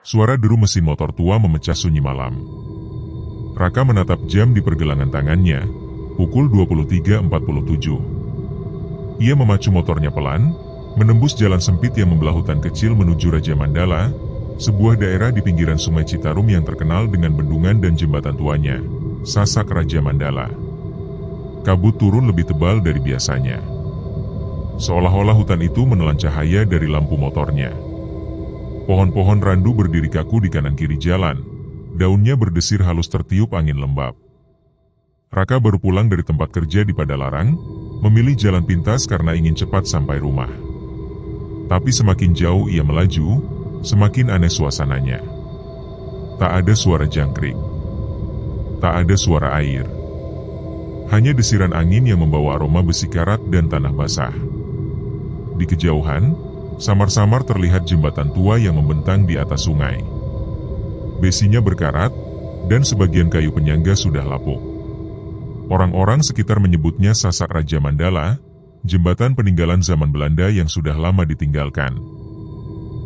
Suara deru mesin motor tua memecah sunyi malam. Raka menatap jam di pergelangan tangannya, pukul 23.47. Ia memacu motornya pelan, menembus jalan sempit yang membelah hutan kecil menuju Raja Mandala, sebuah daerah di pinggiran Sungai Citarum yang terkenal dengan bendungan dan jembatan tuanya, Sasak Raja Mandala. Kabut turun lebih tebal dari biasanya. Seolah-olah hutan itu menelan cahaya dari lampu motornya. Pohon-pohon randu berdiri kaku di kanan kiri jalan, daunnya berdesir halus tertiup angin lembab. Raka baru pulang dari tempat kerja di Padalarang, memilih jalan pintas karena ingin cepat sampai rumah. Tapi semakin jauh ia melaju, semakin aneh suasananya. Tak ada suara jangkrik. Tak ada suara air. Hanya desiran angin yang membawa aroma besi karat dan tanah basah. Di kejauhan, samar-samar terlihat jembatan tua yang membentang di atas sungai. Besinya berkarat, dan sebagian kayu penyangga sudah lapuk. Orang-orang sekitar menyebutnya Sasak Raja Mandala, jembatan peninggalan zaman Belanda yang sudah lama ditinggalkan.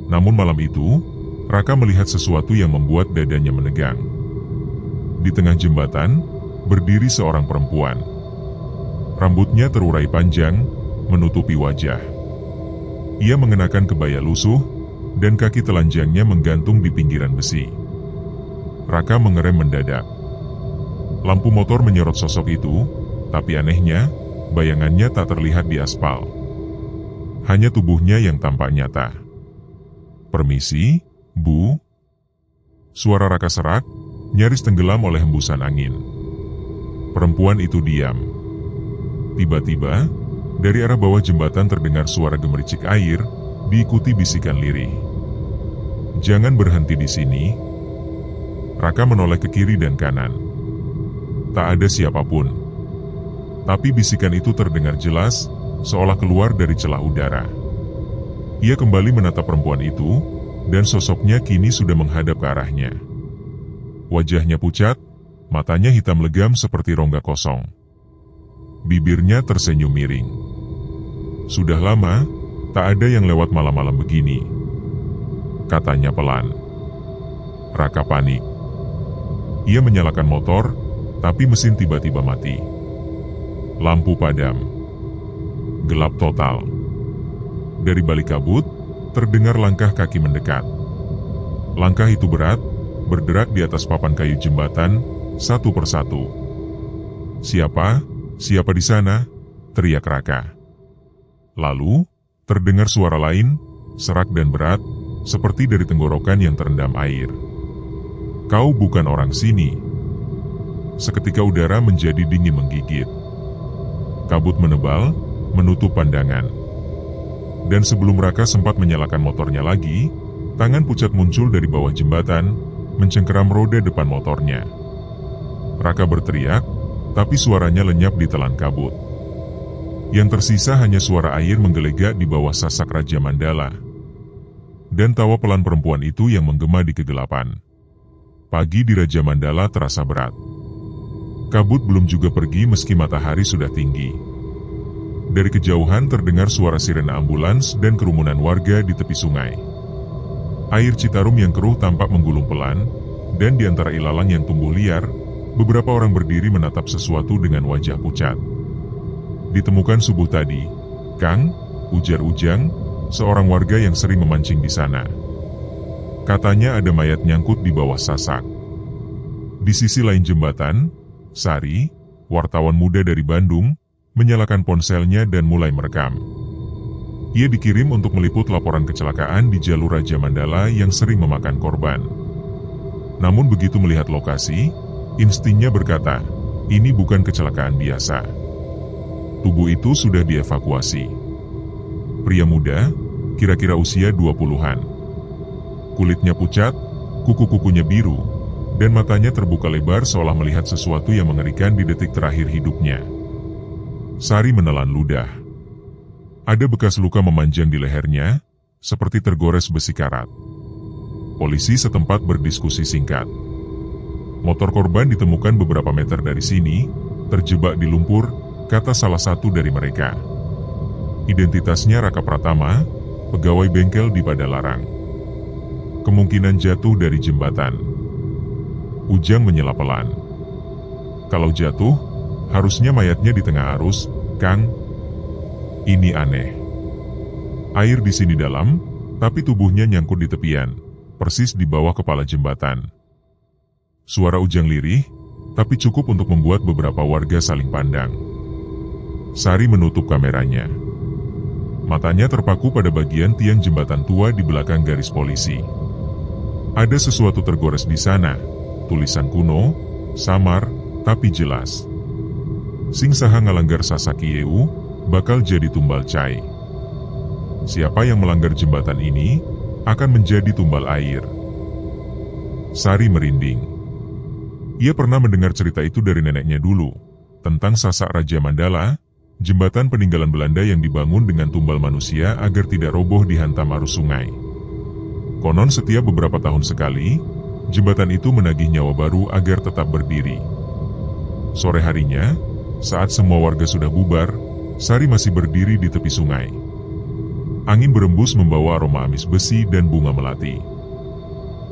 Namun malam itu, Raka melihat sesuatu yang membuat dadanya menegang. Di tengah jembatan, berdiri seorang perempuan. Rambutnya terurai panjang, menutupi wajah. Ia mengenakan kebaya lusuh, dan kaki telanjangnya menggantung di pinggiran besi. Raka mengerem mendadak. Lampu motor menyorot sosok itu, tapi anehnya, bayangannya tak terlihat di aspal. Hanya tubuhnya yang tampak nyata. "Permisi, Bu?" Suara Raka serak, nyaris tenggelam oleh hembusan angin. Perempuan itu diam. Tiba-tiba, dari arah bawah jembatan terdengar suara gemericik air, diikuti bisikan lirih. "Jangan berhenti di sini." Raka menoleh ke kiri dan kanan. Tak ada siapapun. Tapi bisikan itu terdengar jelas, seolah keluar dari celah udara. Ia kembali menatap perempuan itu, dan sosoknya kini sudah menghadap ke arahnya. Wajahnya pucat, matanya hitam legam seperti rongga kosong. Bibirnya tersenyum miring. "Sudah lama, tak ada yang lewat malam-malam begini," katanya pelan. Raka panik. Ia menyalakan motor, tapi mesin tiba-tiba mati. Lampu padam. Gelap total. Dari balik kabut, terdengar langkah kaki mendekat. Langkah itu berat, berderak di atas papan kayu jembatan, satu persatu. "Siapa? Siapa di sana?" teriak Raka. Lalu, terdengar suara lain, serak dan berat, seperti dari tenggorokan yang terendam air. "Kau bukan orang sini." Seketika udara menjadi dingin menggigit. Kabut menebal, menutup pandangan. Dan sebelum Raka sempat menyalakan motornya lagi, tangan pucat muncul dari bawah jembatan, mencengkeram roda depan motornya. Raka berteriak, tapi suaranya lenyap di telan kabut. Yang tersisa hanya suara air menggelegak di bawah Sasak Raja Mandala. Dan tawa pelan perempuan itu yang menggema di kegelapan. Pagi di Raja Mandala terasa berat. Kabut belum juga pergi meski matahari sudah tinggi. Dari kejauhan terdengar suara sirena ambulans dan kerumunan warga di tepi sungai. Air Citarum yang keruh tampak menggulung pelan, dan di antara ilalang yang tumbuh liar, beberapa orang berdiri menatap sesuatu dengan wajah pucat. "Ditemukan subuh tadi, Kang," ujar Ujang, seorang warga yang sering memancing di sana. "Katanya ada mayat nyangkut di bawah Sasak." Di sisi lain jembatan, Sari, wartawan muda dari Bandung, menyalakan ponselnya dan mulai merekam. Ia dikirim untuk meliput laporan kecelakaan di jalur Raja Mandala yang sering memakan korban. Namun begitu melihat lokasi, instingnya berkata, ini bukan kecelakaan biasa. Tubuh itu sudah dievakuasi. Pria muda, kira-kira usia 20-an. Kulitnya pucat, kuku-kukunya biru, dan matanya terbuka lebar seolah melihat sesuatu yang mengerikan di detik terakhir hidupnya. Sari menelan ludah. Ada bekas luka memanjang di lehernya, seperti tergores besi karat. Polisi setempat berdiskusi singkat. Motor korban ditemukan beberapa meter dari sini, terjebak di lumpur, kata salah satu dari mereka. Identitasnya Raka Pratama, pegawai bengkel di Padalarang. Kemungkinan jatuh dari jembatan. Ujang menyela pelan. Kalau jatuh, harusnya mayatnya di tengah arus, Kang. Ini aneh. Air di sini dalam, tapi tubuhnya nyangkut di tepian, persis di bawah kepala jembatan. Suara Ujang lirih, tapi cukup untuk membuat beberapa warga saling pandang. Sari menutup kameranya. Matanya terpaku pada bagian tiang jembatan tua di belakang garis polisi. Ada sesuatu tergores di sana, tulisan kuno, samar, tapi jelas. Sing saha ngalanggar Sasaki Yeu, bakal jadi tumbal cai. Siapa yang melanggar jembatan ini, akan menjadi tumbal air. Sari merinding. Ia pernah mendengar cerita itu dari neneknya dulu, tentang Sasak Raja Mandala, jembatan peninggalan Belanda yang dibangun dengan tumbal manusia agar tidak roboh dihantam arus sungai. Konon setiap beberapa tahun sekali, jembatan itu menagih nyawa baru agar tetap berdiri. Sore harinya, saat semua warga sudah bubar, Sari masih berdiri di tepi sungai. Angin berembus membawa aroma amis besi dan bunga melati.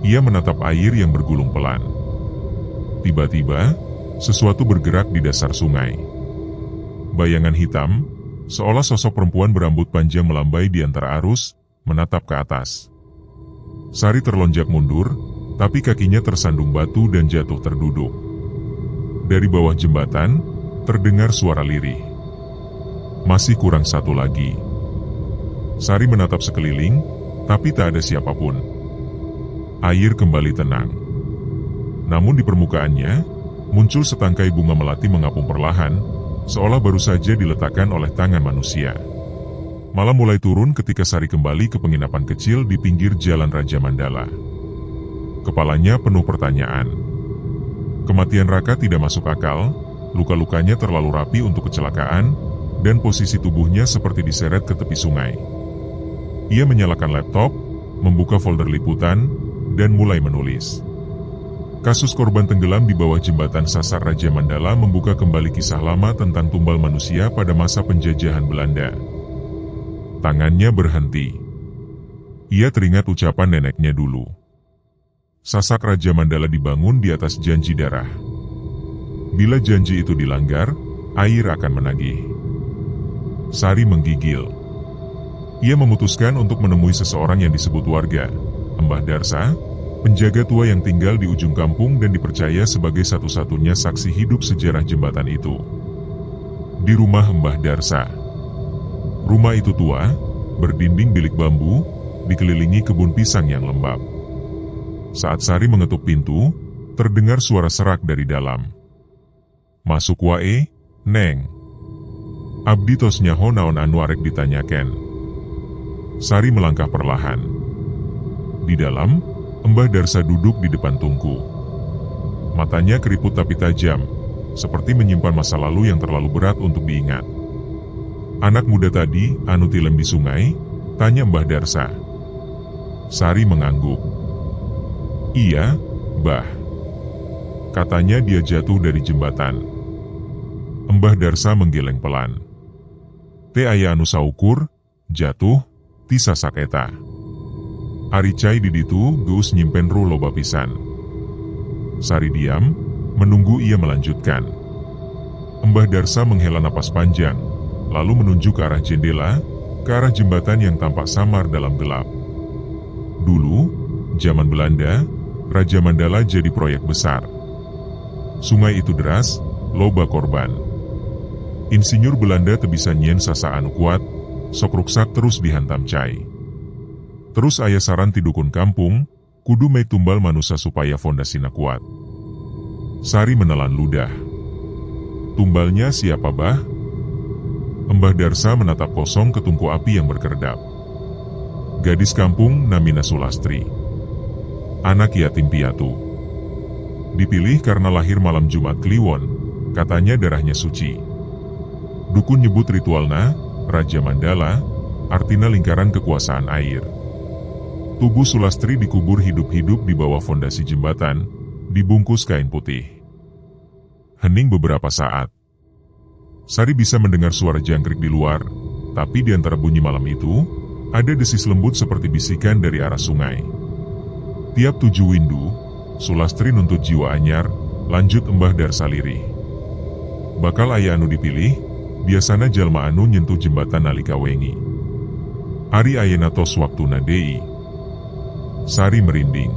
Ia menatap air yang bergulung pelan. Tiba-tiba, sesuatu bergerak di dasar sungai. Bayangan hitam, seolah sosok perempuan berambut panjang melambai di antara arus, menatap ke atas. Sari terlonjak mundur, tapi kakinya tersandung batu dan jatuh terduduk. Dari bawah jembatan, terdengar suara lirih. Masih kurang satu lagi. Sari menatap sekeliling, tapi tak ada siapapun. Air kembali tenang. Namun di permukaannya, muncul setangkai bunga melati mengapung perlahan, seolah baru saja diletakkan oleh tangan manusia. Malam mulai turun ketika Sari kembali ke penginapan kecil di pinggir Jalan Raja Mandala. Kepalanya penuh pertanyaan. Kematian Raka tidak masuk akal, luka-lukanya terlalu rapi untuk kecelakaan, dan posisi tubuhnya seperti diseret ke tepi sungai. Ia menyalakan laptop, membuka folder liputan, dan mulai menulis. Kasus korban tenggelam di bawah jembatan Sasak Raja Mandala membuka kembali kisah lama tentang tumbal manusia pada masa penjajahan Belanda. Tangannya berhenti. Ia teringat ucapan neneknya dulu. Sasak Raja Mandala dibangun di atas janji darah. Bila janji itu dilanggar, air akan menagih. Sari menggigil. Ia memutuskan untuk menemui seseorang yang disebut warga, Mbah Darsa, penjaga tua yang tinggal di ujung kampung dan dipercaya sebagai satu-satunya saksi hidup sejarah jembatan itu. Di rumah Mbah Darsa. Rumah itu tua, berdinding bilik bambu, dikelilingi kebun pisang yang lembab. Saat Sari mengetuk pintu, terdengar suara serak dari dalam. "Masuk wae, Neng." Abdi tos nyaho naon anu arek ditanyakan. Sari melangkah perlahan. Di dalam, Mbah Darsa duduk di depan tungku. Matanya keriput tapi tajam, seperti menyimpan masa lalu yang terlalu berat untuk diingat. "Anak muda tadi, anu tilem di sungai?" tanya Mbah Darsa. Sari mengangguk. "Iya, Mbah." Katanya dia jatuh dari jembatan. Mbah Darsa menggeleng pelan. "Teh aya anu saukur, jatuh, ti sasak eta. Ari cai di ditu geus nyimpen ru loba pisan." Sari diam, menunggu ia melanjutkan. Mbah Darsa menghela napas panjang, lalu menunjuk ke arah jendela, ke arah jembatan yang tampak samar dalam gelap. Dulu, zaman Belanda, Raja Mandala jadi proyek besar. Sungai itu deras, loba korban. Insinyur Belanda teu bisa nyieun sasa anu kuat, sok ruksak terus dihantam cai. Terus aya saran ti dukun kampung, kudu make tumbal manusia supaya fondasina kuat. Sari menelan ludah. "Tumbalnya siapa, Bah?" Mbah Darsa menatap kosong ke tungku api yang berkedap. "Gadis kampung namina Sulastri. Anak yatim piatu. Dipilih karena lahir malam Jumat Kliwon, katanya darahnya suci. Dukun nyebut ritualna, Raja Mandala, artinya lingkaran kekuasaan air. Tubuh Sulastri dikubur hidup-hidup di bawah fondasi jembatan, dibungkus kain putih." Hening beberapa saat. Sari bisa mendengar suara jangkrik di luar, tapi di antara bunyi malam itu, ada desis lembut seperti bisikan dari arah sungai. Tiap 7 windu, Sulastri nuntut jiwa anyar, lanjut Embah Darsa lirih. Bakal aya anu dipilih, biasana jalma anu nyentuh jembatan nalika wengi. Ari ayeuna tos waktuna deui. Sari merinding.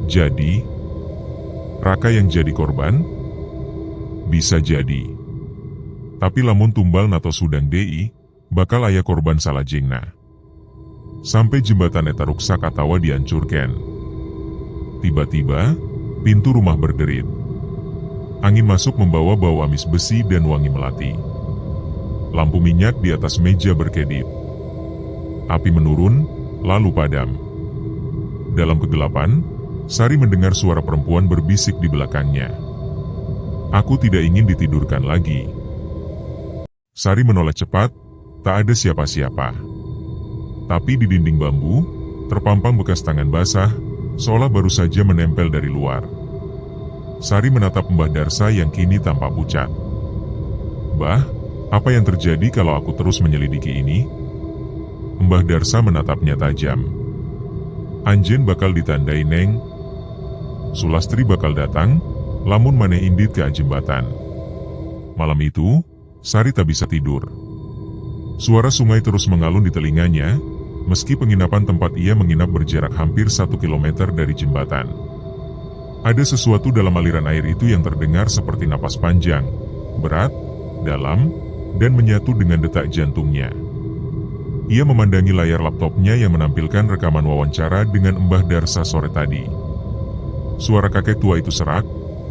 Jadi, Raka yang jadi korban? Bisa jadi. Tapi lamun tumbal nato sudang deui, bakal aya korban salajengna. Sampai jembatan eta ruksak atawa dihancurkan. Tiba-tiba, pintu rumah berderit. Angin masuk membawa bau amis besi dan wangi melati. Lampu minyak di atas meja berkedip. Api menurun, lalu padam. Dalam kegelapan, Sari mendengar suara perempuan berbisik di belakangnya. Aku tidak ingin ditidurkan lagi. Sari menoleh cepat, tak ada siapa-siapa. Tapi di dinding bambu, terpampang bekas tangan basah, seolah baru saja menempel dari luar. Sari menatap Mbah Darsa yang kini tampak pucat. "Mbah, apa yang terjadi kalau aku terus menyelidiki ini?" Mbah Darsa menatapnya tajam. "Anjen bakal ditandai, Neng. Sulastri bakal datang, lamun maneh indit ke jembatan." Malam itu, Sari tak bisa tidur. Suara sungai terus mengalun di telinganya, meski penginapan tempat ia menginap berjarak hampir 1 kilometer dari jembatan. Ada sesuatu dalam aliran air itu yang terdengar seperti napas panjang, berat, dalam, dan menyatu dengan detak jantungnya. Ia memandangi layar laptopnya yang menampilkan rekaman wawancara dengan Mbah Darsa sore tadi. Suara kakek tua itu serak,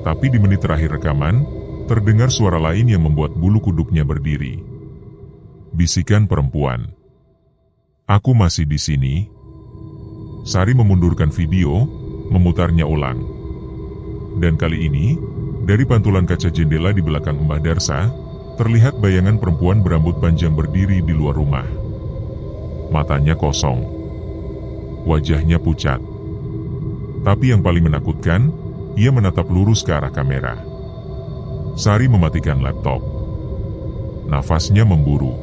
tapi di menit terakhir rekaman, terdengar suara lain yang membuat bulu kuduknya berdiri. Bisikan perempuan. "Aku masih di sini." Sari memundurkan video, memutarnya ulang. Dan kali ini, dari pantulan kaca jendela di belakang Mbah Darsa, terlihat bayangan perempuan berambut panjang berdiri di luar rumah. Matanya kosong. Wajahnya pucat. Tapi yang paling menakutkan, ia menatap lurus ke arah kamera. Sari mematikan laptop. Nafasnya memburu.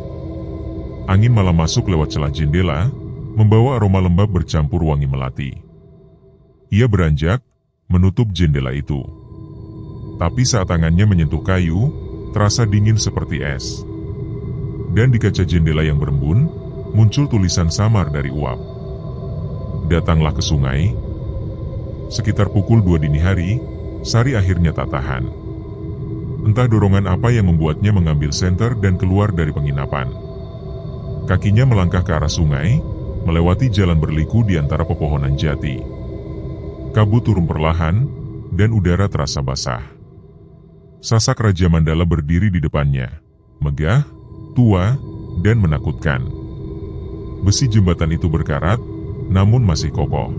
Angin malam masuk lewat celah jendela, membawa aroma lembab bercampur wangi melati. Ia beranjak, menutup jendela itu. Tapi saat tangannya menyentuh kayu, terasa dingin seperti es. Dan di kaca jendela yang berembun, muncul tulisan samar dari uap. "Datanglah ke sungai." Sekitar pukul 2 dini hari, Sari akhirnya tak tahan. Entah dorongan apa yang membuatnya mengambil senter dan keluar dari penginapan. Kakinya melangkah ke arah sungai, melewati jalan berliku di antara pepohonan jati. Kabut turun perlahan, dan udara terasa basah. Sasak Raja Mandala berdiri di depannya, megah, tua, dan menakutkan. Besi jembatan itu berkarat, namun masih kokoh.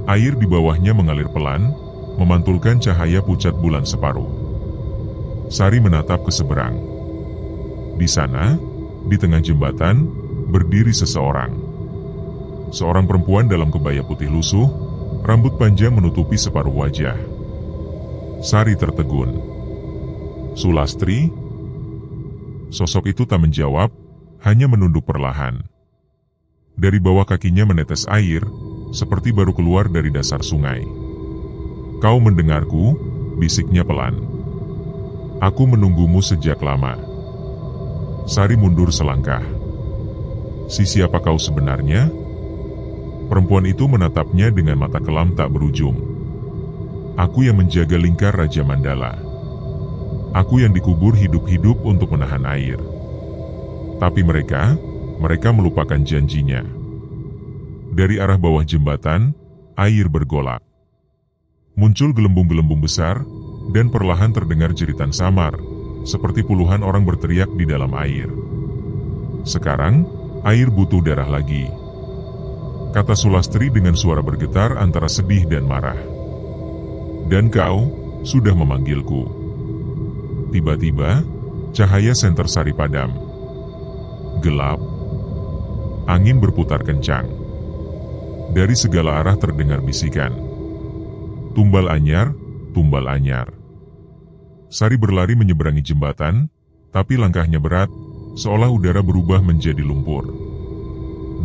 Air di bawahnya mengalir pelan, memantulkan cahaya pucat bulan separuh. Sari menatap ke seberang. Di sana, di tengah jembatan, berdiri seseorang. Seorang perempuan dalam kebaya putih lusuh, rambut panjang menutupi separuh wajah. Sari tertegun. "Sulastri?" Sosok itu tak menjawab, hanya menunduk perlahan. Dari bawah kakinya menetes air, seperti baru keluar dari dasar sungai. "Kau mendengarku?" bisiknya pelan. "Aku menunggumu sejak lama." Sari mundur selangkah. Siapa kau sebenarnya?" Perempuan itu menatapnya dengan mata kelam tak berujung. "Aku yang menjaga lingkar Raja Mandala. Aku yang dikubur hidup-hidup untuk menahan air. Tapi mereka melupakan janjinya." Dari arah bawah jembatan, air bergolak. Muncul gelembung-gelembung besar, dan perlahan terdengar jeritan samar, seperti puluhan orang berteriak di dalam air. "Sekarang, air butuh darah lagi," kata Sulastri dengan suara bergetar antara sedih dan marah. "Dan kau sudah memanggilku." Tiba-tiba, cahaya senter Sari padam. Gelap. Angin berputar kencang. Dari segala arah terdengar bisikan. "Tumbal anyar, tumbal anyar." Sari berlari menyeberangi jembatan, tapi langkahnya berat, seolah udara berubah menjadi lumpur.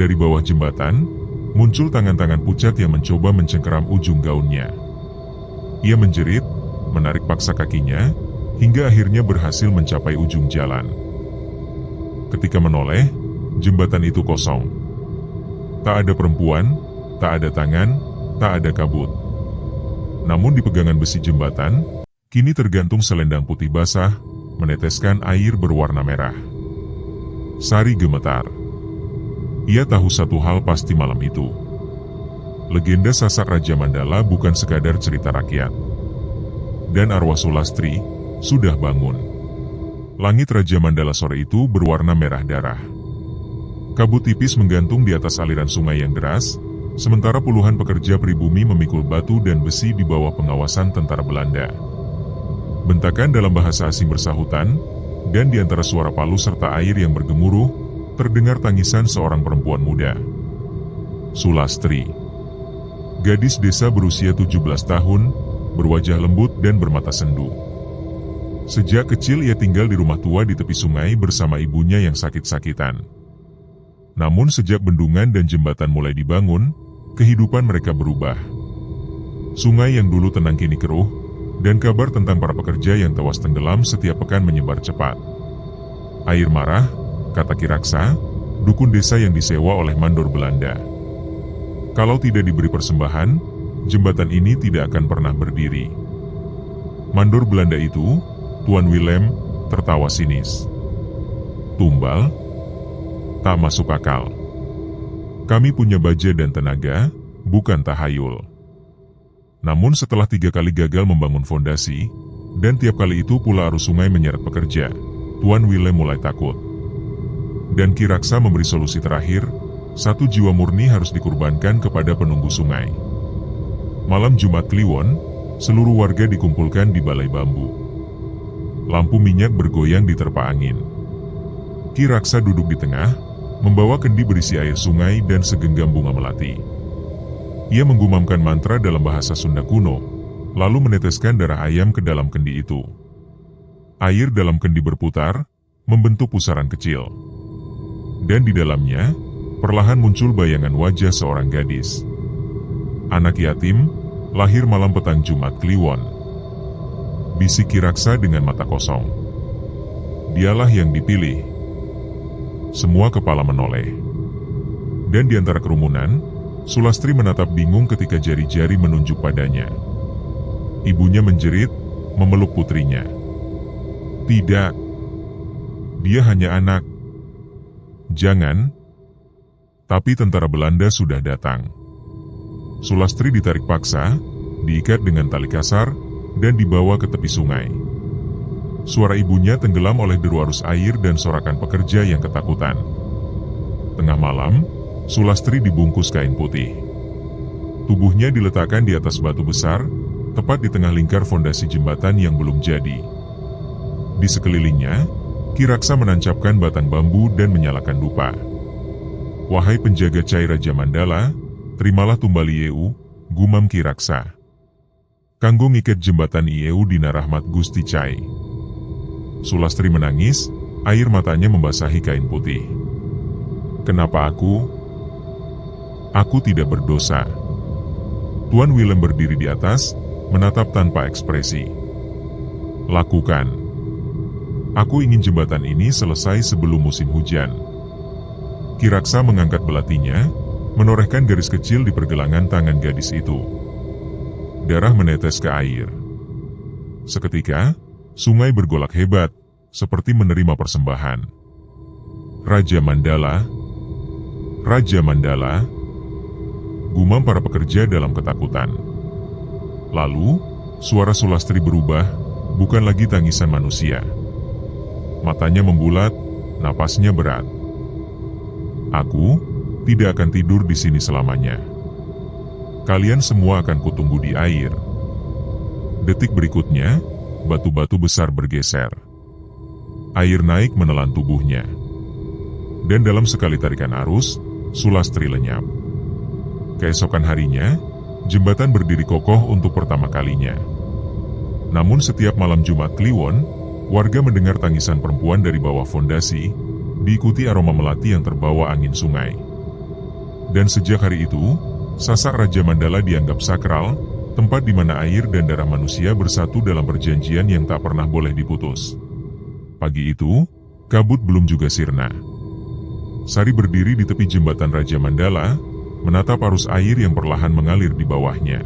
Dari bawah jembatan, muncul tangan-tangan pucat yang mencoba mencengkeram ujung gaunnya. Ia menjerit, menarik paksa kakinya, hingga akhirnya berhasil mencapai ujung jalan. Ketika menoleh, jembatan itu kosong. Tak ada perempuan, tak ada tangan, tak ada kabut. Namun di pegangan besi jembatan, kini tergantung selendang putih basah, meneteskan air berwarna merah. Sari gemetar. Ia tahu satu hal pasti malam itu. Legenda Sasak Raja Mandala bukan sekadar cerita rakyat. Dan arwah Sulastri sudah bangun. Langit Raja Mandala sore itu berwarna merah darah. Kabut tipis menggantung di atas aliran sungai yang deras, sementara puluhan pekerja pribumi memikul batu dan besi di bawah pengawasan tentara Belanda. Bentakan dalam bahasa asing bersahutan, dan di antara suara palu serta air yang bergemuruh, terdengar tangisan seorang perempuan muda. Sulastri. Gadis desa berusia 17 tahun, berwajah lembut dan bermata sendu. Sejak kecil ia tinggal di rumah tua di tepi sungai bersama ibunya yang sakit-sakitan. Namun sejak bendungan dan jembatan mulai dibangun, kehidupan mereka berubah. Sungai yang dulu tenang kini keruh, dan kabar tentang para pekerja yang tewas tenggelam setiap pekan menyebar cepat. Air marah, kata Ki Raksa, dukun desa yang disewa oleh mandor Belanda. Kalau tidak diberi persembahan, jembatan ini tidak akan pernah berdiri. Mandor Belanda itu, Tuan Willem, tertawa sinis. Tumbal? Tak masuk akal. Kami punya baja dan tenaga, bukan tahayul. Namun setelah 3 kali gagal membangun fondasi, dan tiap kali itu pula arus sungai menyeret pekerja, Tuan Willem mulai takut. Dan Ki Raksa memberi solusi terakhir, 1 jiwa murni harus dikurbankan kepada penunggu sungai. Malam Jumat Kliwon, seluruh warga dikumpulkan di balai bambu. Lampu minyak bergoyang diterpa angin. Ki Raksa duduk di tengah, membawa kendi berisi air sungai dan segenggam bunga melati. Ia menggumamkan mantra dalam bahasa Sunda kuno, lalu meneteskan darah ayam ke dalam kendi itu. Air dalam kendi berputar, membentuk pusaran kecil. Dan di dalamnya, perlahan muncul bayangan wajah seorang gadis. Anak yatim, lahir malam petang Jumat Kliwon. Bisik Ki Raksa dengan mata kosong. Dialah yang dipilih. Semua kepala menoleh. Dan di antara kerumunan, Sulastri menatap bingung ketika jari-jari menunjuk padanya. Ibunya menjerit, memeluk putrinya. Tidak. Dia hanya anak. Jangan. Tapi tentara Belanda sudah datang. Sulastri ditarik paksa, diikat dengan tali kasar, dan dibawa ke tepi sungai. Suara ibunya tenggelam oleh deru arus air dan sorakan pekerja yang ketakutan. Tengah malam, Sulastri dibungkus kain putih. Tubuhnya diletakkan di atas batu besar, tepat di tengah lingkar fondasi jembatan yang belum jadi. Di sekelilingnya, Ki Raksa menancapkan batang bambu dan menyalakan dupa. Wahai penjaga cai Raja Mandala, terimalah tumbal Ieu, gumam Ki Raksa. Kanggo ngiket jembatan Ieu dina rahmat Gusti Cai. Sulastri menangis, air matanya membasahi kain putih. Kenapa aku? Aku tidak berdosa. Tuan Willem berdiri di atas, menatap tanpa ekspresi. Lakukan. Aku ingin jembatan ini selesai sebelum musim hujan. Ki Raksa mengangkat belatinya, menorehkan garis kecil di pergelangan tangan gadis itu. Darah menetes ke air. Seketika, sungai bergolak hebat, seperti menerima persembahan. Raja Mandala, Raja Mandala, gumam para pekerja dalam ketakutan. Lalu, suara Sulastri berubah, bukan lagi tangisan manusia. Matanya membulat, napasnya berat. Aku tidak akan tidur di sini selamanya. Kalian semua akan kutunggu di air. Detik berikutnya, batu-batu besar bergeser. Air naik menelan tubuhnya. Dan dalam sekali tarikan arus, Sulastri lenyap. Keesokan harinya, jembatan berdiri kokoh untuk pertama kalinya. Namun setiap malam Jumat Kliwon, warga mendengar tangisan perempuan dari bawah fondasi, diikuti aroma melati yang terbawa angin sungai. Dan sejak hari itu, Sasak Raja Mandala dianggap sakral, tempat di mana air dan darah manusia bersatu dalam perjanjian yang tak pernah boleh diputus. Pagi itu, kabut belum juga sirna. Sari berdiri di tepi jembatan Raja Mandala, menatap arus air yang perlahan mengalir di bawahnya.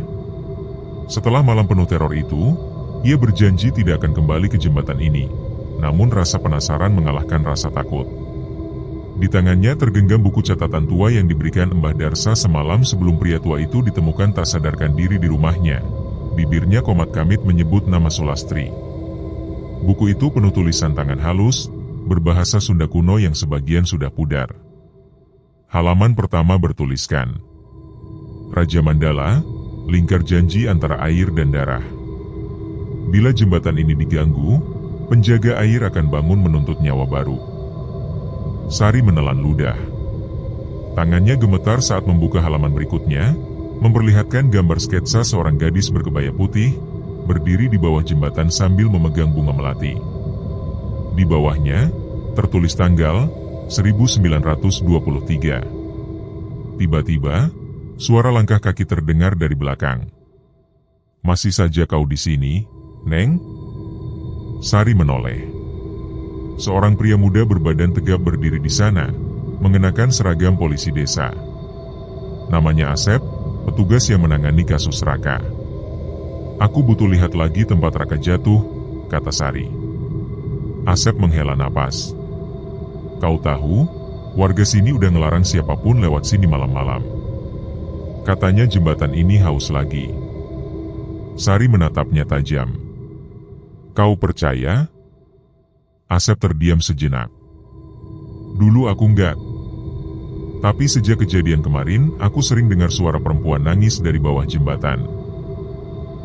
Setelah malam penuh teror itu, ia berjanji tidak akan kembali ke jembatan ini, namun rasa penasaran mengalahkan rasa takut. Di tangannya tergenggam buku catatan tua yang diberikan Mbah Darsa semalam sebelum pria tua itu ditemukan tak sadarkan diri di rumahnya. Bibirnya komat kamit menyebut nama Sulastri. Buku itu penuh tulisan tangan halus, berbahasa Sunda kuno yang sebagian sudah pudar. Halaman pertama bertuliskan, Raja Mandala, lingkar janji antara air dan darah. Bila jembatan ini diganggu, penjaga air akan bangun menuntut nyawa baru. Sari menelan ludah. Tangannya gemetar saat membuka halaman berikutnya, memperlihatkan gambar sketsa seorang gadis berkebaya putih, berdiri di bawah jembatan sambil memegang bunga melati. Di bawahnya, tertulis tanggal 1923. Tiba-tiba, suara langkah kaki terdengar dari belakang. "Masih saja kau di sini, Neng?" Sari menoleh. Seorang pria muda berbadan tegap berdiri di sana, mengenakan seragam polisi desa. Namanya Asep, petugas yang menangani kasus Raka. "Aku butuh lihat lagi tempat Raka jatuh," kata Sari. Asep menghela napas. "Kau tahu, warga sini udah ngelarang siapapun lewat sini malam-malam. Katanya jembatan ini haus lagi." Sari menatapnya tajam. "Kau percaya?" Asep terdiam sejenak. "Dulu aku enggak. Tapi sejak kejadian kemarin, aku sering dengar suara perempuan nangis dari bawah jembatan."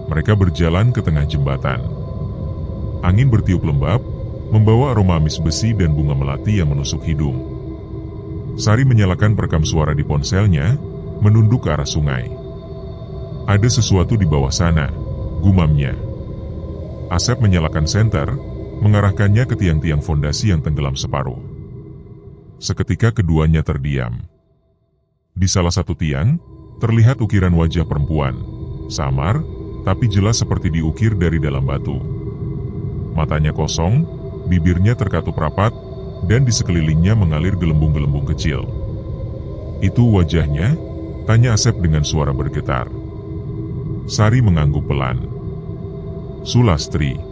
Mereka berjalan ke tengah jembatan. Angin bertiup lembab, membawa aroma amis besi dan bunga melati yang menusuk hidung. Sari menyalakan perekam suara di ponselnya, menunduk ke arah sungai. "Ada sesuatu di bawah sana," gumamnya. Asep menyalakan senter, mengarahkannya ke tiang-tiang fondasi yang tenggelam separuh. Seketika keduanya terdiam. Di salah satu tiang, terlihat ukiran wajah perempuan, samar, tapi jelas seperti diukir dari dalam batu. Matanya kosong, bibirnya terkatup rapat, dan di sekelilingnya mengalir gelembung-gelembung kecil. "Itu wajahnya?" tanya Asep dengan suara bergetar. Sari mengangguk pelan. "Sulastri."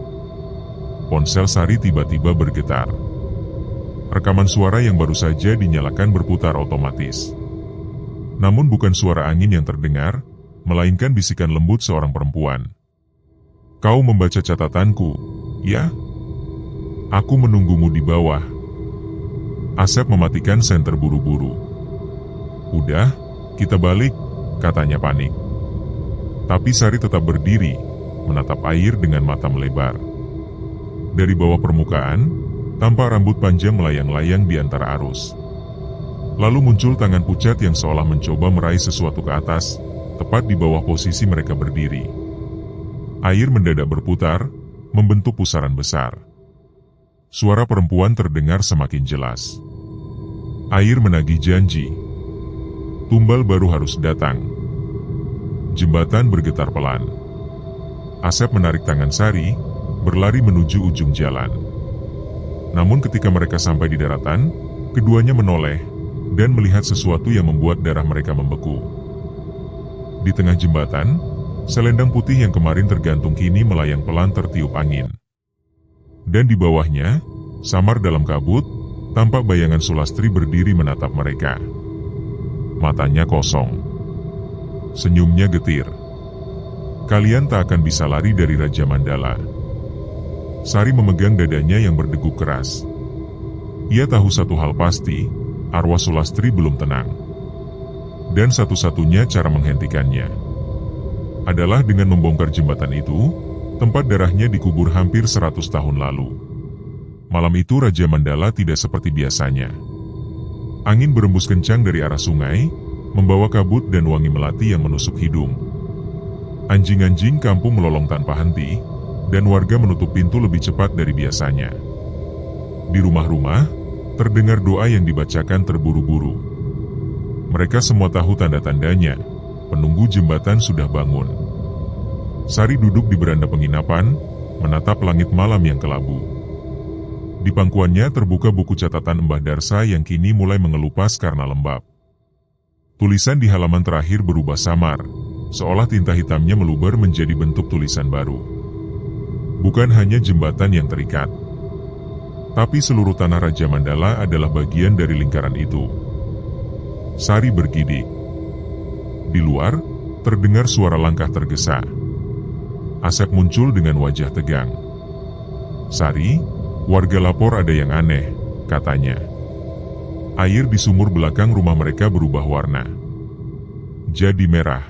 Ponsel Sari tiba-tiba bergetar. Rekaman suara yang baru saja dinyalakan berputar otomatis. Namun bukan suara angin yang terdengar, melainkan bisikan lembut seorang perempuan. "Kau membaca catatanku, ya? Aku menunggumu di bawah." Asep mematikan senter buru-buru. "Udah, kita balik," katanya panik. Tapi Sari tetap berdiri, menatap air dengan mata melebar. Dari bawah permukaan, tampak rambut panjang melayang-layang di antara arus. Lalu muncul tangan pucat yang seolah mencoba meraih sesuatu ke atas, tepat di bawah posisi mereka berdiri. Air mendadak berputar, membentuk pusaran besar. Suara perempuan terdengar semakin jelas. Air menagih janji. Tumbal baru harus datang. Jembatan bergetar pelan. Asep menarik tangan Sari, berlari menuju ujung jalan. Namun ketika mereka sampai di daratan, keduanya menoleh, dan melihat sesuatu yang membuat darah mereka membeku. Di tengah jembatan, selendang putih yang kemarin tergantung kini melayang pelan tertiup angin. Dan di bawahnya, samar dalam kabut, tampak bayangan Sulastri berdiri menatap mereka. Matanya kosong. Senyumnya getir. "Kalian tak akan bisa lari dari Raja Mandala." Sari memegang dadanya yang berdeguk keras. Ia tahu satu hal pasti, arwah Sulastri belum tenang. Dan satu-satunya cara menghentikannya adalah dengan membongkar jembatan itu, tempat darahnya dikubur hampir 100 tahun lalu. Malam itu Raja Mandala tidak seperti biasanya. Angin berembus kencang dari arah sungai, membawa kabut dan wangi melati yang menusuk hidung. Anjing-anjing kampung melolong tanpa henti, dan warga menutup pintu lebih cepat dari biasanya. Di rumah-rumah, terdengar doa yang dibacakan terburu-buru. Mereka semua tahu tanda-tandanya. Penunggu jembatan sudah bangun. Sari duduk di beranda penginapan, menatap langit malam yang kelabu. Di pangkuannya terbuka buku catatan Mbah Darsa yang kini mulai mengelupas karena lembab. Tulisan di halaman terakhir berubah samar, seolah tinta hitamnya meluber menjadi bentuk tulisan baru. Bukan hanya jembatan yang terikat, tapi seluruh tanah Raja Mandala adalah bagian dari lingkaran itu. Sari bergidik. Di luar, terdengar suara langkah tergesa. Asep muncul dengan wajah tegang. "Sari, warga lapor ada yang aneh," katanya. Air di sumur belakang rumah mereka berubah warna. Jadi merah.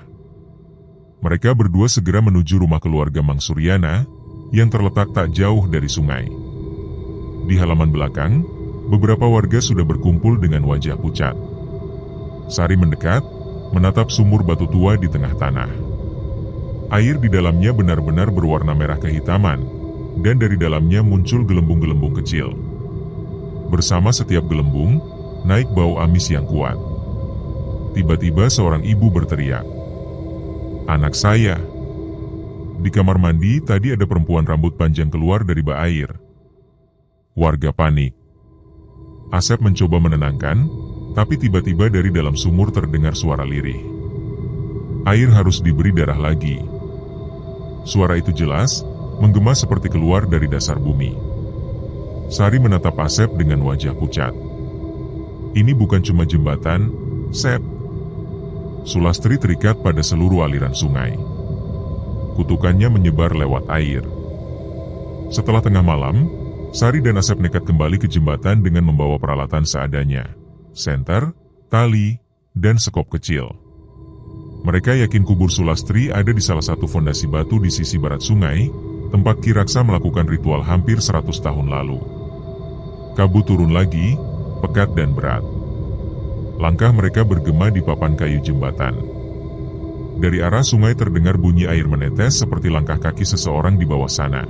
Mereka berdua segera menuju rumah keluarga Mang Suryana, yang terletak tak jauh dari sungai. Di halaman belakang, beberapa warga sudah berkumpul dengan wajah pucat. Sari mendekat, menatap sumur batu tua di tengah tanah. Air di dalamnya benar-benar berwarna merah kehitaman, dan dari dalamnya muncul gelembung-gelembung kecil. Bersama setiap gelembung, naik bau amis yang kuat. Tiba-tiba seorang ibu berteriak, "Anak saya!" Di kamar mandi tadi ada perempuan rambut panjang keluar dari bak air. Warga panik. Asep mencoba menenangkan, tapi tiba-tiba dari dalam sumur terdengar suara lirih. "Air harus diberi darah lagi." Suara itu jelas, menggema seperti keluar dari dasar bumi. Sari menatap Asep dengan wajah pucat. "Ini bukan cuma jembatan, Sep. Sulastri terikat pada seluruh aliran sungai. Kutukannya menyebar lewat air." Setelah tengah malam, Sari dan Asep nekat kembali ke jembatan dengan membawa peralatan seadanya. Senter, tali, dan sekop kecil. Mereka yakin kubur Sulastri ada di salah satu fondasi batu di sisi barat sungai, tempat Ki Raksa melakukan ritual hampir 100 tahun lalu. Kabut turun lagi, pekat dan berat. Langkah mereka bergema di papan kayu jembatan. Dari arah sungai terdengar bunyi air menetes seperti langkah kaki seseorang di bawah sana.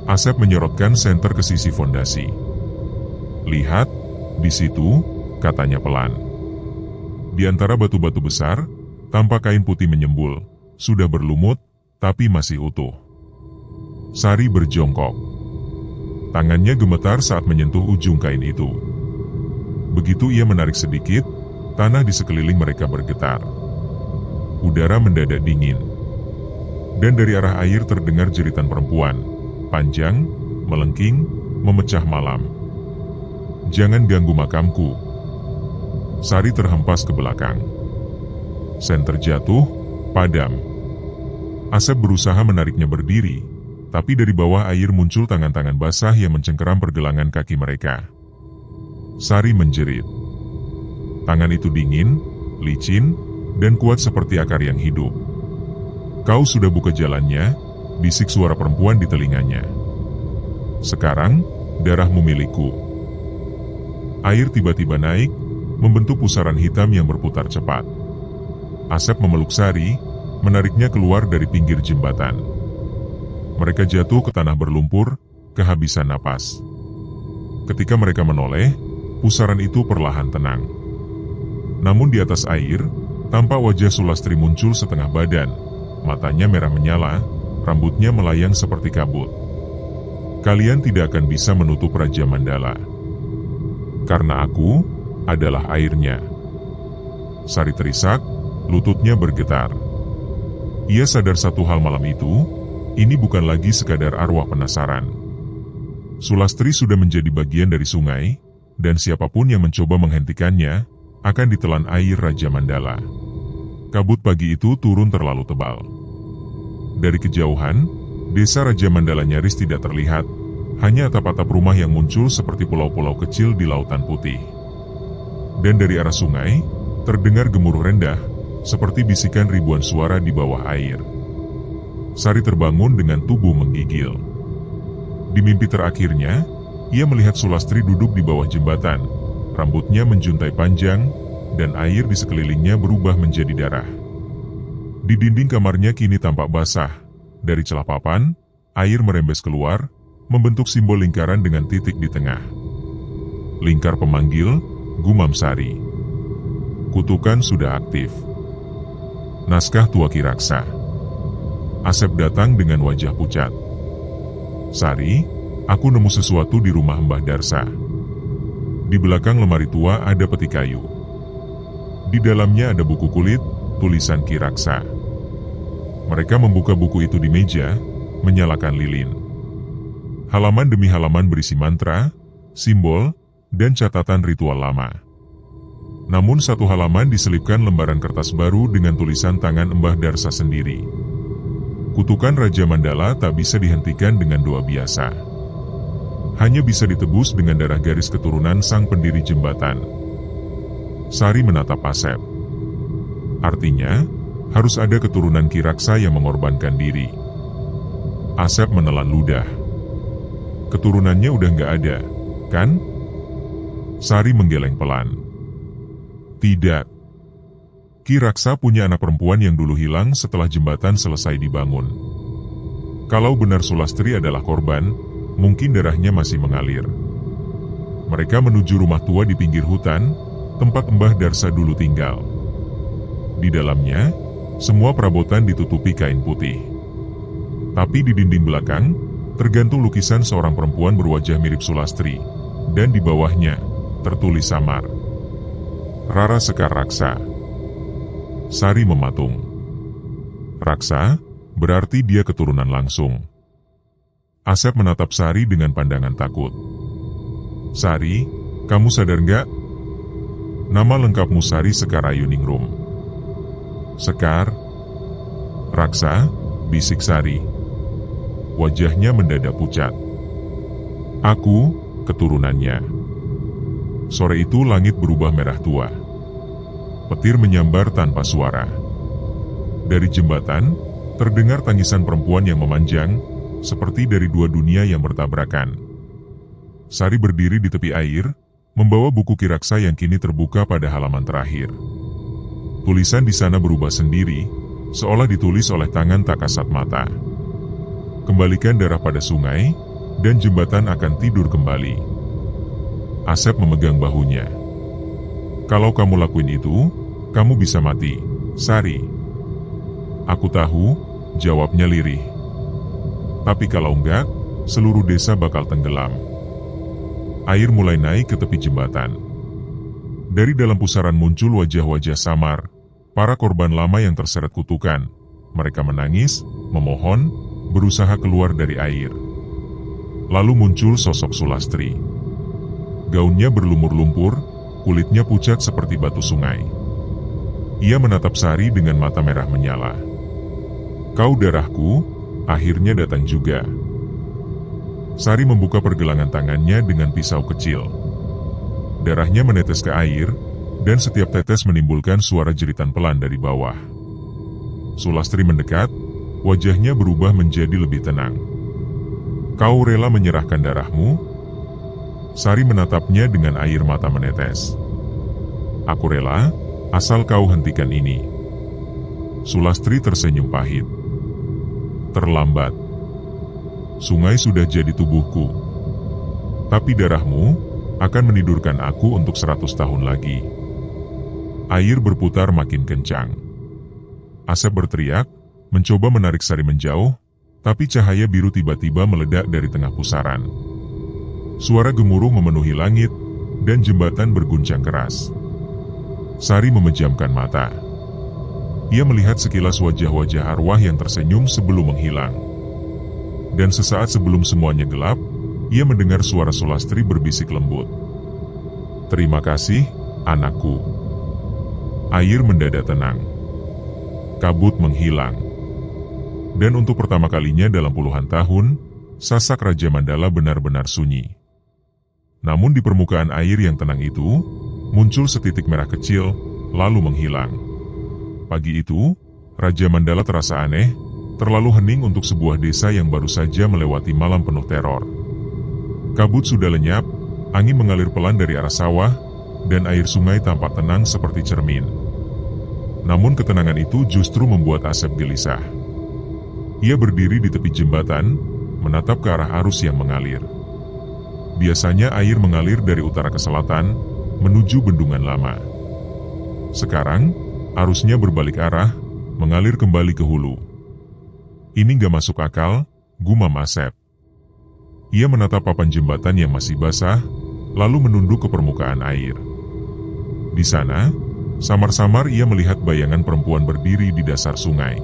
Asep menyorotkan senter ke sisi fondasi. "Lihat, di situ," katanya pelan. Di antara batu-batu besar, tampak kain putih menyembul, sudah berlumut, tapi masih utuh. Sari berjongkok. Tangannya gemetar saat menyentuh ujung kain itu. Begitu ia menarik sedikit, tanah di sekeliling mereka bergetar. Udara mendadak dingin. Dan dari arah air terdengar jeritan perempuan, panjang, melengking, memecah malam. "Jangan ganggu makamku." Sari terhempas ke belakang. Senter jatuh, padam. Asep berusaha menariknya berdiri, tapi dari bawah air muncul tangan-tangan basah yang mencengkeram pergelangan kaki mereka. Sari menjerit. Tangan itu dingin, licin, dan kuat seperti akar yang hidup. "Kau sudah buka jalannya," bisik suara perempuan di telinganya. "Sekarang, darahmu milikku." Air tiba-tiba naik, membentuk pusaran hitam yang berputar cepat. Asep memeluk Sari, menariknya keluar dari pinggir jembatan. Mereka jatuh ke tanah berlumpur, kehabisan napas. Ketika mereka menoleh, pusaran itu perlahan tenang. Namun di atas air, tampak wajah Sulastri muncul setengah badan, matanya merah menyala, rambutnya melayang seperti kabut. "Kalian tidak akan bisa menutup Raja Mandala. Karena aku adalah airnya." Sari terisak, lututnya bergetar. Ia sadar satu hal malam itu, ini bukan lagi sekadar arwah penasaran. Sulastri sudah menjadi bagian dari sungai, dan siapapun yang mencoba menghentikannya, akan ditelan air Raja Mandala. Kabut pagi itu turun terlalu tebal. Dari kejauhan, desa Raja Mandala nyaris tidak terlihat, hanya atap-atap rumah yang muncul seperti pulau-pulau kecil di lautan putih. Dan dari arah sungai, terdengar gemuruh rendah, seperti bisikan ribuan suara di bawah air. Sari terbangun dengan tubuh menggigil. Di mimpi terakhirnya, ia melihat Sulastri duduk di bawah jembatan, rambutnya menjuntai panjang, dan air di sekelilingnya berubah menjadi darah. Di dinding kamarnya kini tampak basah. Dari celah papan, air merembes keluar, membentuk simbol lingkaran dengan titik di tengah. "Lingkar pemanggil," gumam Sari. Kutukan sudah aktif. Naskah Tua Ki Raksa. Asep datang dengan wajah pucat. Sari, aku nemu sesuatu di rumah Mbah Darsa. Di belakang lemari tua ada peti kayu. Di dalamnya ada buku kulit, tulisan Ki Raksa. Mereka membuka buku itu di meja, menyalakan lilin. Halaman demi halaman berisi mantra, simbol, dan catatan ritual lama. Namun satu halaman diselipkan lembaran kertas baru dengan tulisan tangan Mbah Darsa sendiri. Kutukan Raja Mandala tak bisa dihentikan dengan doa biasa. Hanya bisa ditebus dengan darah garis keturunan sang pendiri jembatan. Sari menatap Asep. Artinya, harus ada keturunan Ki Raksa yang mengorbankan diri. Asep menelan ludah. Keturunannya udah nggak ada, kan? Sari menggeleng pelan. Tidak. Ki Raksa punya anak perempuan yang dulu hilang setelah jembatan selesai dibangun. Kalau benar Sulastri adalah korban, mungkin darahnya masih mengalir. Mereka menuju rumah tua di pinggir hutan, tempat Mbah Darsa dulu tinggal. Di dalamnya, semua perabotan ditutupi kain putih. Tapi di dinding belakang, tergantung lukisan seorang perempuan berwajah mirip Sulastri, dan di bawahnya, tertulis samar. Rara Sekar Raksa. Sari mematung. Raksa, berarti dia keturunan langsung. Asep menatap Sari dengan pandangan takut. Sari, kamu sadar nggak? Nama lengkapmu Sari Sekar Ayuningrum. Sekar? Raksa, bisik Sari. Wajahnya mendadak pucat. Aku, keturunannya. Sore itu langit berubah merah tua. Petir menyambar tanpa suara. Dari jembatan, terdengar tangisan perempuan yang memanjang, seperti dari dua dunia yang bertabrakan. Sari berdiri di tepi air, membawa buku Ki Raksa yang kini terbuka pada halaman terakhir. Tulisan di sana berubah sendiri, seolah ditulis oleh tangan tak kasat mata. Kembalikan darah pada sungai, dan jembatan akan tidur kembali. Asep memegang bahunya. Kalau kamu lakuin itu, kamu bisa mati, Sari. Aku tahu, jawabnya lirih. Tapi kalau enggak, seluruh desa bakal tenggelam. Air mulai naik ke tepi jembatan. Dari dalam pusaran muncul wajah-wajah samar, para korban lama yang terseret kutukan. Mereka menangis, memohon, berusaha keluar dari air. Lalu muncul sosok Sulastri. Gaunnya berlumur lumpur, kulitnya pucat seperti batu sungai. Ia menatap Sari dengan mata merah menyala. Kau darahku, akhirnya datang juga. Sari membuka pergelangan tangannya dengan pisau kecil. Darahnya menetes ke air, dan setiap tetes menimbulkan suara jeritan pelan dari bawah. Sulastri mendekat, wajahnya berubah menjadi lebih tenang. Kau rela menyerahkan darahmu? Sari menatapnya dengan air mata menetes. Aku rela, asal kau hentikan ini. Sulastri tersenyum pahit. Terlambat. Sungai sudah jadi tubuhku. Tapi darahmu akan menidurkan aku untuk 100 tahun lagi. Air berputar makin kencang. Asep berteriak, mencoba menarik Sari menjauh, tapi cahaya biru tiba-tiba meledak dari tengah pusaran. Suara gemuruh memenuhi langit, dan jembatan berguncang keras. Sari memejamkan mata. Ia melihat sekilas wajah-wajah arwah yang tersenyum sebelum menghilang. Dan sesaat sebelum semuanya gelap, ia mendengar suara Sulastri berbisik lembut. Terima kasih, anakku. Air mendadak tenang. Kabut menghilang. Dan untuk pertama kalinya dalam puluhan tahun, sasak Raja Mandala benar-benar sunyi. Namun di permukaan air yang tenang itu, muncul setitik merah kecil, lalu menghilang. Pagi itu, Raja Mandala terasa aneh, terlalu hening untuk sebuah desa yang baru saja melewati malam penuh teror. Kabut sudah lenyap, angin mengalir pelan dari arah sawah, dan air sungai tampak tenang seperti cermin. Namun ketenangan itu justru membuat Asep gelisah. Ia berdiri di tepi jembatan, menatap ke arah arus yang mengalir. Biasanya air mengalir dari utara ke selatan, menuju bendungan lama. Sekarang, arusnya berbalik arah, mengalir kembali ke hulu. Ini gak masuk akal, gumam Asep. Ia menatap papan jembatan yang masih basah, lalu menunduk ke permukaan air. Di sana, samar-samar ia melihat bayangan perempuan berdiri di dasar sungai.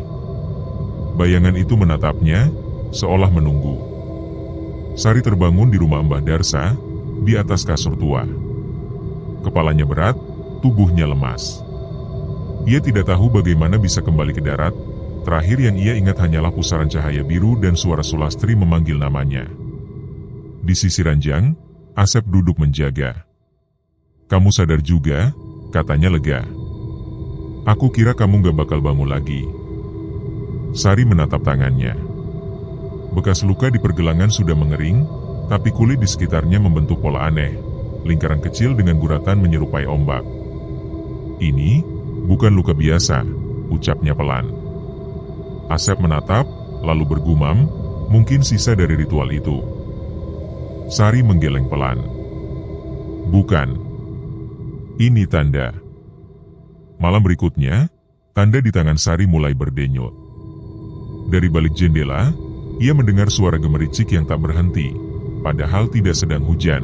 Bayangan itu menatapnya, seolah menunggu. Sari terbangun di rumah Mbah Darsa, di atas kasur tua. Kepalanya berat, tubuhnya lemas. Ia tidak tahu bagaimana bisa kembali ke darat. Terakhir yang ia ingat hanyalah pusaran cahaya biru dan suara Sulastri memanggil namanya. Di sisi ranjang, Asep duduk menjaga. "Kamu sadar juga?" katanya lega. "Aku kira kamu gak bakal bangun lagi." Sari menatap tangannya. Bekas luka di pergelangan sudah mengering, tapi kulit di sekitarnya membentuk pola aneh. Lingkaran kecil dengan guratan menyerupai ombak. "Ini bukan luka biasa," ucapnya pelan. Asep menatap, lalu bergumam, "Mungkin sisa dari ritual itu." Sari menggeleng pelan. "Bukan. Ini tanda." Malam berikutnya, tanda di tangan Sari mulai berdenyut. Dari balik jendela, ia mendengar suara gemericik yang tak berhenti, padahal tidak sedang hujan.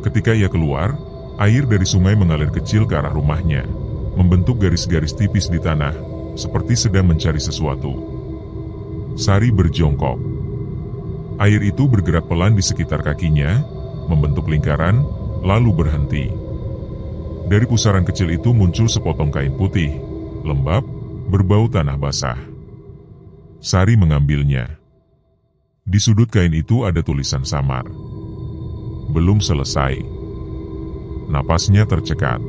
Ketika ia keluar, air dari sungai mengalir kecil ke arah rumahnya, membentuk garis-garis tipis di tanah, seperti sedang mencari sesuatu. Sari berjongkok. Air itu bergerak pelan di sekitar kakinya, membentuk lingkaran, lalu berhenti. Dari pusaran kecil itu muncul sepotong kain putih, lembab, berbau tanah basah. Sari mengambilnya. Di sudut kain itu ada tulisan samar. "Belum selesai." Napasnya tercekat.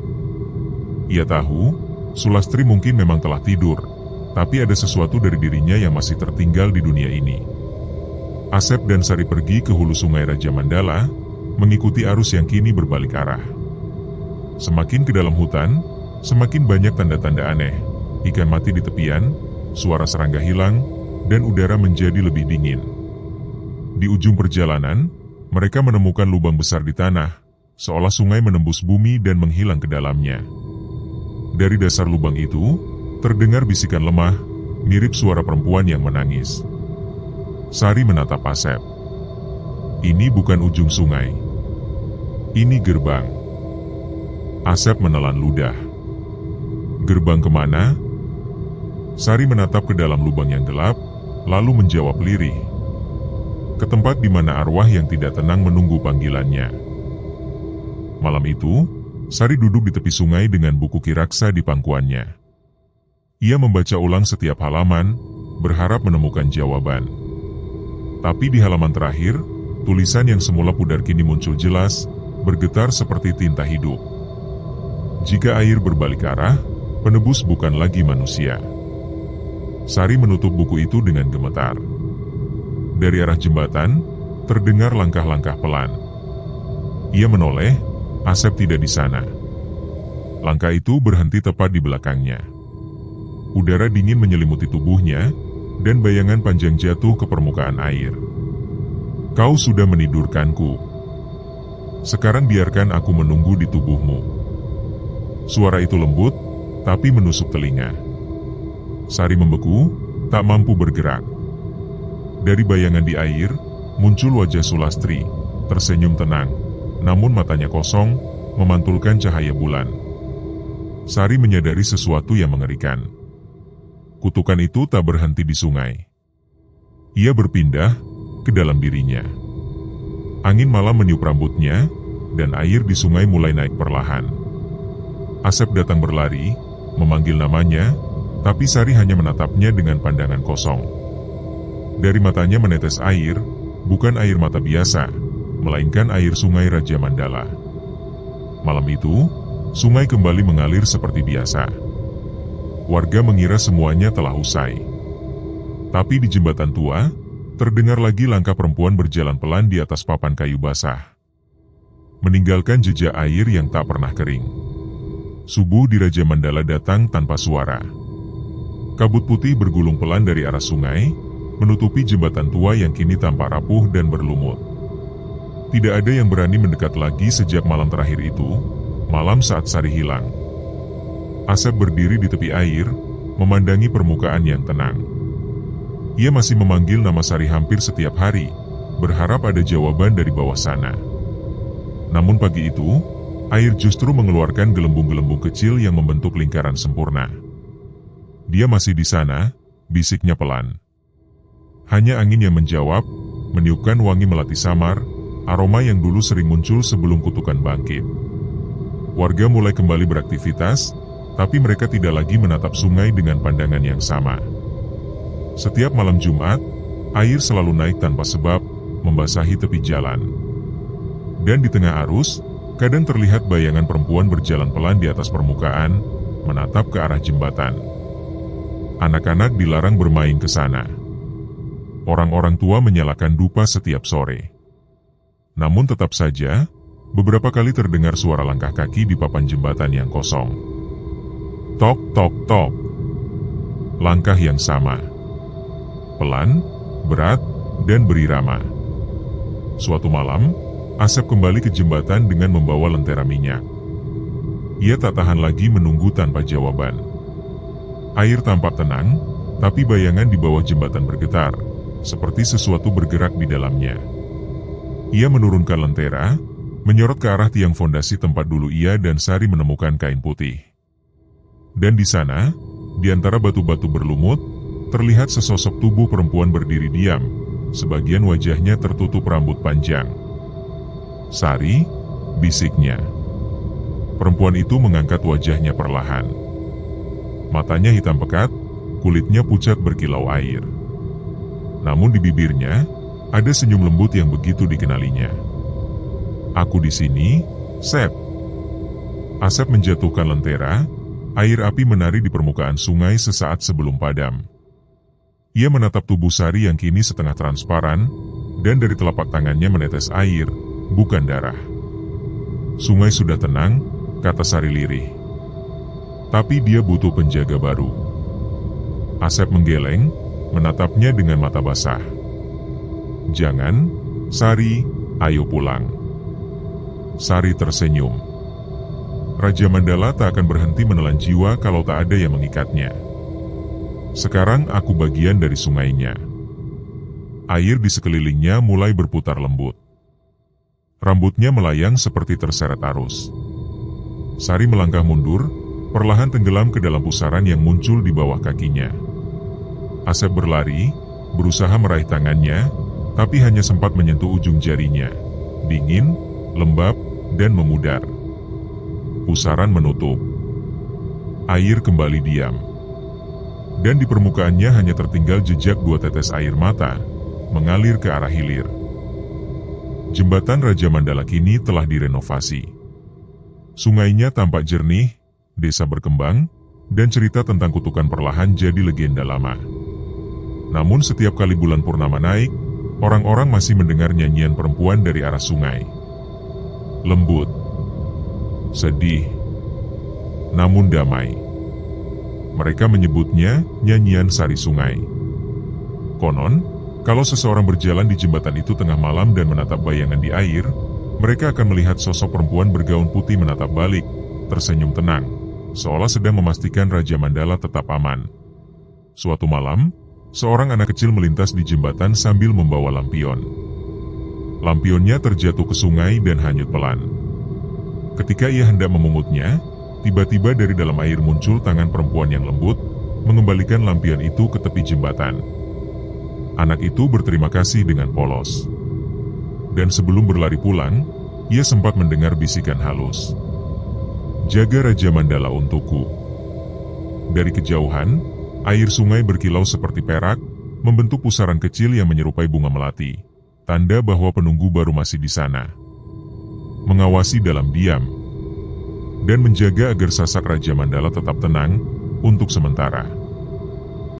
Ia tahu, Sulastri mungkin memang telah tidur, tapi ada sesuatu dari dirinya yang masih tertinggal di dunia ini. Asep dan Sari pergi ke hulu sungai Raja Mandala, mengikuti arus yang kini berbalik arah. Semakin ke dalam hutan, semakin banyak tanda-tanda aneh. Ikan mati di tepian, suara serangga hilang, dan udara menjadi lebih dingin. Di ujung perjalanan, mereka menemukan lubang besar di tanah, seolah sungai menembus bumi dan menghilang ke dalamnya. Dari dasar lubang itu, terdengar bisikan lemah, mirip suara perempuan yang menangis. Sari menatap Asep. "Ini bukan ujung sungai. Ini gerbang." Asep menelan ludah. "Gerbang kemana?" Sari menatap ke dalam lubang yang gelap, lalu menjawab lirih. "Ke tempat di mana arwah yang tidak tenang menunggu panggilannya." Malam itu, Sari duduk di tepi sungai dengan buku Kiraksa di pangkuannya. Ia membaca ulang setiap halaman, berharap menemukan jawaban. Tapi di halaman terakhir, tulisan yang semula pudar kini muncul jelas, bergetar seperti tinta hidup. "Jika air berbalik arah, penebus bukan lagi manusia." Sari menutup buku itu dengan gemetar. Dari arah jembatan, terdengar langkah-langkah pelan. Ia menoleh, Asep tidak di sana. Langkah itu berhenti tepat di belakangnya. Udara dingin menyelimuti tubuhnya, dan bayangan panjang jatuh ke permukaan air. "Kau sudah menidurkanku. Sekarang biarkan aku menunggu di tubuhmu." Suara itu lembut, tapi menusuk telinga. Sari membeku, tak mampu bergerak. Dari bayangan di air, muncul wajah Sulastri, tersenyum tenang, namun matanya kosong, memantulkan cahaya bulan. Sari menyadari sesuatu yang mengerikan. Kutukan itu tak berhenti di sungai. Ia berpindah ke dalam dirinya. Angin malam meniup rambutnya, dan air di sungai mulai naik perlahan. Asep datang berlari, memanggil namanya, tapi Sari hanya menatapnya dengan pandangan kosong. Dari matanya menetes air, bukan air mata biasa, melainkan air sungai Raja Mandala. Malam itu, sungai kembali mengalir seperti biasa. Warga mengira semuanya telah usai. Tapi di jembatan tua, terdengar lagi langkah perempuan berjalan pelan di atas papan kayu basah, meninggalkan jejak air yang tak pernah kering. Subuh di Raja Mandala datang tanpa suara. Kabut putih bergulung pelan dari arah sungai, menutupi jembatan tua yang kini tampak rapuh dan berlumut. Tidak ada yang berani mendekat lagi sejak malam terakhir itu, malam saat Sari hilang. Asep berdiri di tepi air, memandangi permukaan yang tenang. Ia masih memanggil nama Sari hampir setiap hari, berharap ada jawaban dari bawah sana. Namun pagi itu, air justru mengeluarkan gelembung-gelembung kecil yang membentuk lingkaran sempurna. "Dia masih di sana," bisiknya pelan. Hanya angin yang menjawab, meniupkan wangi melati samar, aroma yang dulu sering muncul sebelum kutukan bangkit. Warga mulai kembali beraktivitas, tapi mereka tidak lagi menatap sungai dengan pandangan yang sama. Setiap malam Jumat, air selalu naik tanpa sebab, membasahi tepi jalan. Dan di tengah arus, kadang terlihat bayangan perempuan berjalan pelan di atas permukaan, menatap ke arah jembatan. Anak-anak dilarang bermain ke sana. Orang-orang tua menyalakan dupa setiap sore. Namun tetap saja, beberapa kali terdengar suara langkah kaki di papan jembatan yang kosong. Tok, tok, tok. Langkah yang sama. Pelan, berat, dan berirama. Suatu malam, Asep kembali ke jembatan dengan membawa lentera minyak. Ia tak tahan lagi menunggu tanpa jawaban. Air tampak tenang, tapi bayangan di bawah jembatan bergetar, seperti sesuatu bergerak di dalamnya. Ia menurunkan lentera, menyorot ke arah tiang fondasi tempat dulu ia dan Sari menemukan kain putih. Dan di sana, di antara batu-batu berlumut, terlihat sesosok tubuh perempuan berdiri diam, sebagian wajahnya tertutup rambut panjang. "Sari," bisiknya. Perempuan itu mengangkat wajahnya perlahan. Matanya hitam pekat, kulitnya pucat berkilau air. Namun di bibirnya, ada senyum lembut yang begitu dikenalinya. "Aku di sini, Sep." Asep menjatuhkan lentera, air api menari di permukaan sungai sesaat sebelum padam. Ia menatap tubuh Sari yang kini setengah transparan, dan dari telapak tangannya menetes air, bukan darah. "Sungai sudah tenang," kata Sari lirih. "Tapi dia butuh penjaga baru." Asep menggeleng, menatapnya dengan mata basah. "Jangan, Sari, ayo pulang." Sari tersenyum. Raja Mandala tak akan berhenti menelan jiwa kalau tak ada yang mengikatnya. "Sekarang aku bagian dari sungainya." Air di sekelilingnya mulai berputar lembut. Rambutnya melayang seperti terseret arus. Sari melangkah mundur, perlahan tenggelam ke dalam pusaran yang muncul di bawah kakinya. Asep berlari, berusaha meraih tangannya, tapi hanya sempat menyentuh ujung jarinya. Dingin, lembab, dan memudar. Pusaran menutup. Air kembali diam. Dan di permukaannya hanya tertinggal jejak 2 tetes air mata, mengalir ke arah hilir. Jembatan Raja Mandala kini telah direnovasi. Sungainya tampak jernih, desa berkembang, dan cerita tentang kutukan perlahan jadi legenda lama. Namun setiap kali bulan purnama naik, orang-orang masih mendengar nyanyian perempuan dari arah sungai. Lembut, sedih, namun damai. Mereka menyebutnya nyanyian Sari Sungai. Konon, kalau seseorang berjalan di jembatan itu tengah malam dan menatap bayangan di air, mereka akan melihat sosok perempuan bergaun putih menatap balik, tersenyum tenang, seolah sedang memastikan Raja Mandala tetap aman. Suatu malam, seorang anak kecil melintas di jembatan sambil membawa lampion. Lampionnya terjatuh ke sungai dan hanyut pelan. Ketika ia hendak memungutnya, tiba-tiba dari dalam air muncul tangan perempuan yang lembut, mengembalikan lampion itu ke tepi jembatan. Anak itu berterima kasih dengan polos. Dan sebelum berlari pulang, ia sempat mendengar bisikan halus. "Jaga Raja Mandala untukku." Dari kejauhan, air sungai berkilau seperti perak, membentuk pusaran kecil yang menyerupai bunga melati, tanda bahwa penunggu baru masih di sana. Mengawasi dalam diam, dan menjaga agar sasak Raja Mandala tetap tenang, untuk sementara.